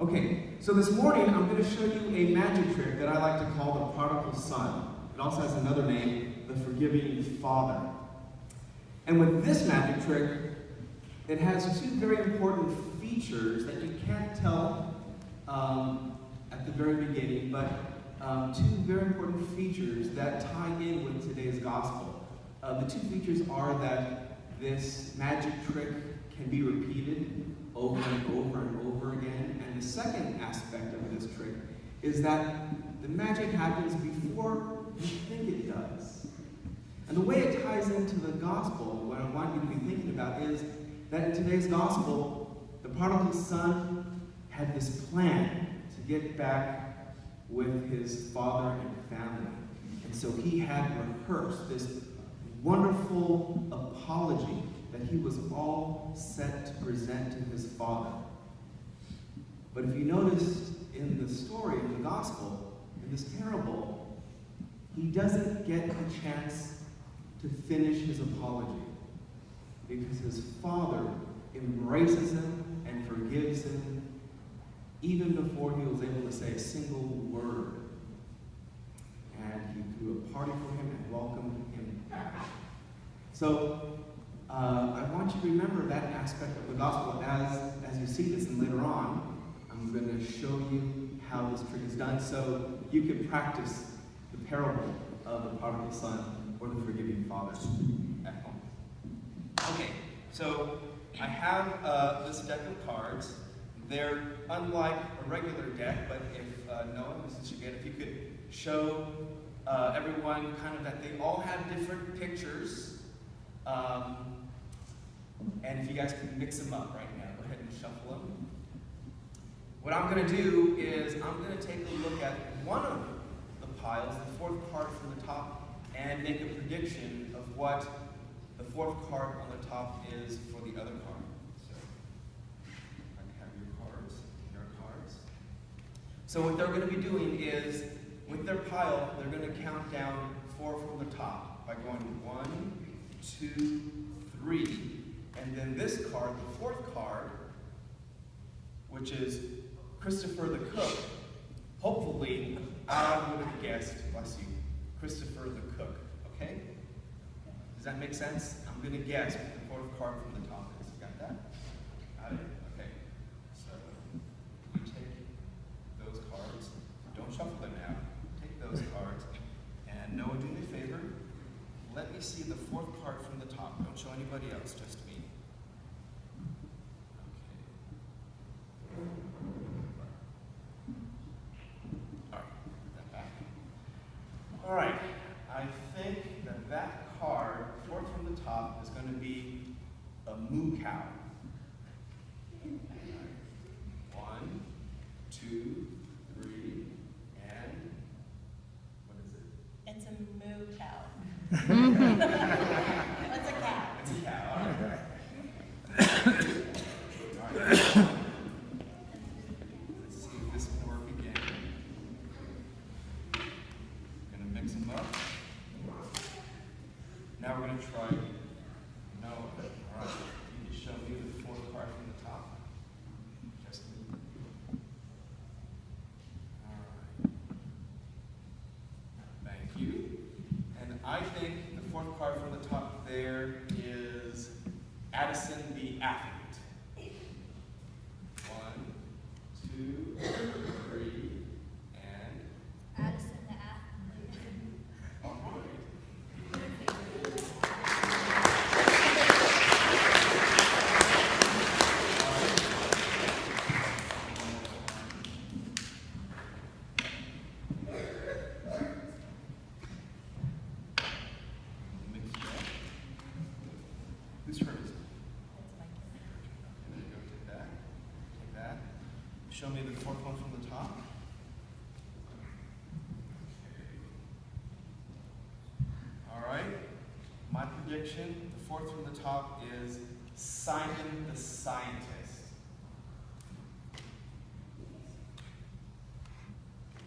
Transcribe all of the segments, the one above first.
Okay, so this morning I'm going to show you a magic trick that I like to call the Prodigal Son. It also has another name, the Forgiving Father. And with this magic trick, it has two very important features that you can't tell at the very beginning, but two very important features that tie in with today's gospel. The two features are that this magic trick can be repeated over and over and over again. And the second aspect of this trick is that the magic happens before you think it does. And the way it ties into the gospel, what I want you to be thinking about is that in today's gospel, the prodigal son had this plan to get back with his father and family. And so he had rehearsed this wonderful apology that he was all set to present to his father. But if you notice in the story, in the gospel, in this parable, he doesn't get a chance to finish his apology because his father embraces him and forgives him even before he was able to say a single word. And he threw a party for him and welcomed him back. So, I want you to remember that aspect of the gospel as you see this, and later on, I'm going to show you how this trick is done so you can practice the parable of the prodigal son or the forgiving father at home. Okay, so I have this deck of cards. They're unlike a regular deck, but if Noah, Mrs. Shigeta, if you could show everyone kind of that they all have different pictures. And if you guys can mix them up right now, go ahead and shuffle them. What I'm going to do is I'm going to take a look at one of the piles, the fourth card from the top, and make a prediction of what the fourth card on the top is for the other card. So, I can have your cards. So what they're going to be doing is, with their pile, they're going to count down 4 from the top by going 1, 2, 3. And then this card, the fourth card, which is Christopher the cook. Hopefully, I would have guessed, bless you, Christopher the cook, okay? Does that make sense? I'm going to guess what the fourth card from the top is. Got that? Got it? Okay. So, you take those cards. Don't shuffle them now. Take those cards. And Noah, do me a favor. Let me see the fourth card from the top. Don't show anybody else, just me. Okay. All right, put that back. All right, I think that card, fourth from the top, is going to be a moo cow. 1, 2, 3, and what is it? It's a moo cow. What's a cow? It's a cow. All right. All right. Let's see if this can work again. I'm going to mix them up. Now we're going to try no. All right. You can show me the fourth card from the top. Just me. All right. Thank you. And I think the fourth card from the top there is Addison the athlete. 1, 2, 3, and Addison the athlete. all right. Mix it up. Whose turn is it? That's my There you go, take that. Take that. Show me the fourth one from the top. All right. My prediction, the fourth from the top is Simon the Scientist.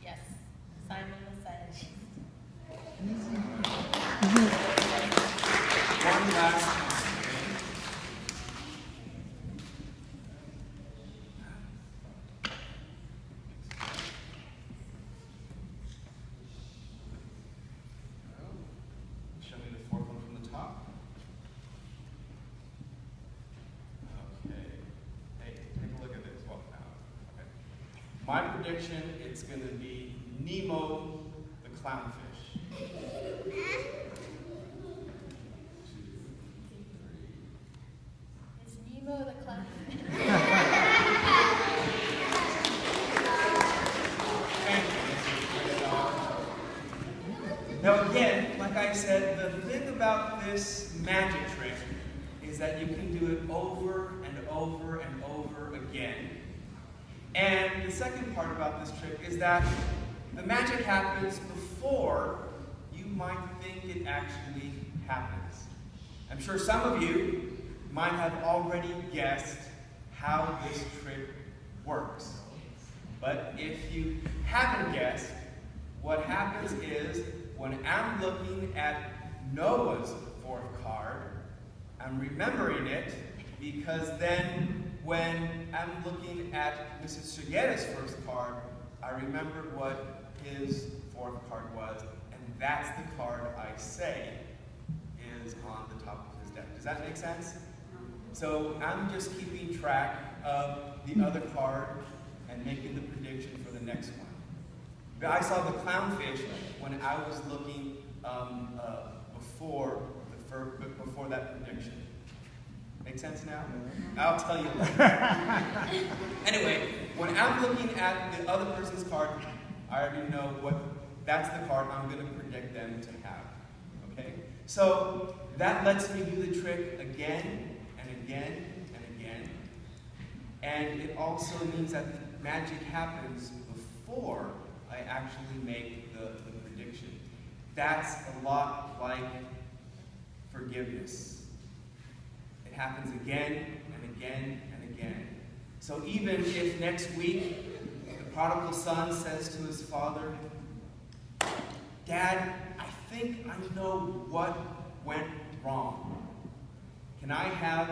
Yes, Simon the Scientist. One last time. my prediction, it's going to be Nemo the clownfish. 2, 3. It's Nemo the clown. Now again, like I said, the thing about this magic trick is that you can do it over and over and over again. And the second part about this trick is that the magic happens before you might think it actually happens. I'm sure some of you might have already guessed how this trick works. But if you haven't guessed, what happens is when I'm looking at Noah's fourth card, I'm remembering it because then when I'm looking at Mrs. Shigeru's first card, I remembered what his fourth card was, and that's the card I say is on the top of his deck. Does that make sense? So I'm just keeping track of the other card and making the prediction for the next one. But I saw the clownfish when I was looking before that prediction. Make sense now? I'll tell you later. Anyway, when I'm looking at the other person's card, I already know that's the card I'm going to predict them to have. Okay? So that lets me do the trick again and again and again. And it also means that the magic happens before I actually make the prediction. That's a lot like forgiveness. It happens again and again and again. So even if next week the prodigal son says to his father, "Dad, I think I know what went wrong. Can I have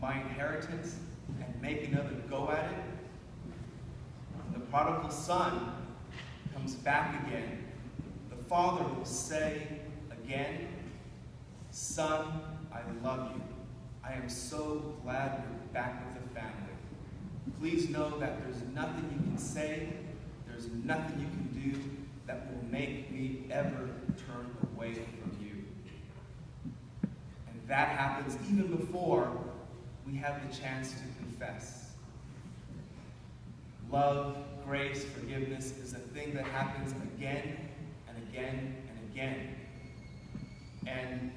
my inheritance and make another go at it?" The prodigal son comes back again. The father will say again, "Son, I love you. I am so glad you're back with the family. Please know that there's nothing you can say, there's nothing you can do that will make me ever turn away from you." And that happens even before we have the chance to confess. Love, grace, forgiveness is a thing that happens again and again and again. And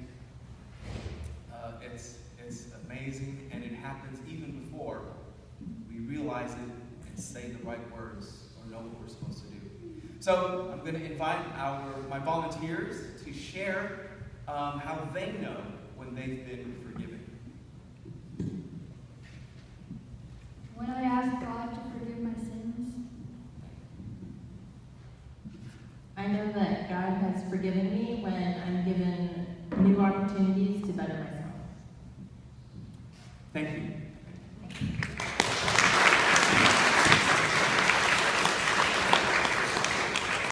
it's amazing, and it happens even before we realize it and say the right words or know what we're supposed to do. So I'm going to invite my volunteers to share how they know when they've been forgiven. When I ask God to forgive my sins, I know that God has forgiven me when I'm given new opportunities to better myself. Thank you.